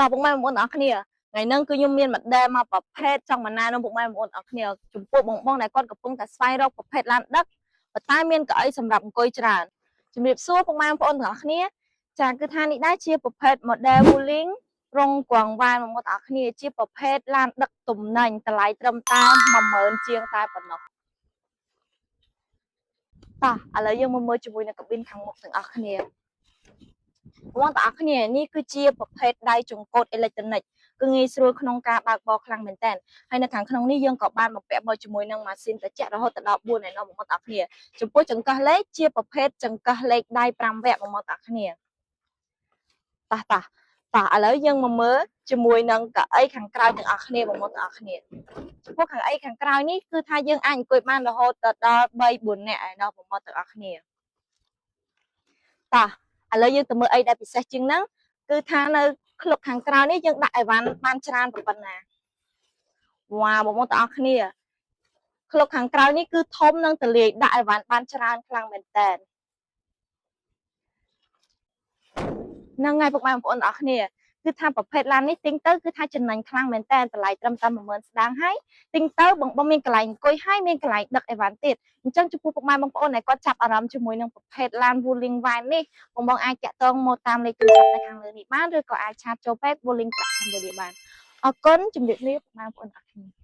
តោះពុកម៉ែបងប្អូនទាំងអស់គ្នាថ្ងៃហ្នឹងគឺខ្ញុំមានម៉ាដែលមកប្រភេទចង់បណ្ណានពុកម៉ែបងប្អូនទាំងអស់គ្នាចំពោះបងដែលគាត់កំពុងតែស្វែងរកប្រភេទឡានដឹកប៉ុន្តែមានកៅអីសម្រាប់អង្គុយច្រើនជំរាបសួរពុកម៉ែបងប្អូនទាំងអស់គ្នាចាគឺថានេះដែរជាប្រភេទ model Wuling រងកងវ៉ានបងប្អូនទាំងអស់គ្នាជាប្រភេទឡានដឹកទំនិញតម្លៃត្រឹមតែ10000ជាងតែប៉ុណ្ណោះតោះឥឡូវយើងមកមើលជាមួយនឹងកាប៊ីនខាងមុខទាំងអស់គ្នាបងប្អូនទាំងអស់គ្នានេះគឺជាប្រភេទដៃចង្កូតអេឡិចត្រូនិកគឺងាយស្រួលក្នុងការបើកបរខ្លាំងមែនតើហើយនៅខាងក្នុងនេះយើងក៏បានបំពាក់មកជាមួយនឹងម៉ាស៊ីនត្រជាក់រហូតដល់4ឯណោះបងប្អូនទាំងអស់គ្នាចំពោះចង្កឹះលេខជាប្រភេទចង្កឹះលេខដៃ5វគ្គបងប្អូនទាំងអស់គ្នាតោះឥឡូវយើងមកមើលជាមួយនឹងកៅអីខាងក្រោយទាំងអស់គ្នាបងប្អូនទាំងអស់គ្នាចំពោះកៅអីខាងក្រោយនេះគឺថាយើងអាចអង្គុយបានរហូតដល់3 4នាក់ឯណោះបងប្អូនទាំងអស់គ្នាតោះឥឡូវយើងទៅមើលអីដែលពិសេសជាងហ្នឹងគឺថានៅក្លុកខាងក្រៅនេះយើងដាក់អីវ៉ាន់បានច្រើនប៉ុណ្ណាវ៉ាបងប្អូនទាំងអស់គ្នាក្លុកខាងក្រៅនេះគឺធំនិងទលាយដាក់អីវ៉ាន់បានច្រើនខ្លាំងមែនតើហ្នឹងហើយពុកម៉ែបងប្អូនទាំងអស់គ្នាគឺថាប្រភេទឡាននេះទិញទៅគឺថាចំណេញខ្លាំងមែនតើតម្លៃត្រឹមតែ10000ស្ដាងហើយទិញទៅបងមានកន្លែងអង្គុយហើយមានកន្លែងដឹកអីវ៉ាន់ទៀតអញ្ចឹងចំពោះពុកម៉ែបងប្អូនដែលគាត់ចាប់អារម្មណ៍ជាមួយនឹងប្រភេទឡាន Wuling van នេះបងអាចតាក់ទងមកតាមលេខទូរស័ព្ទនៅខាងលើនេះបានឬក៏អាចឆាតចូលពេក Wuling ប្រាក់ Cambodia បានអរគុណជំរាបលាពុកម៉ែបងប្អូនទាំងអស់គ្នា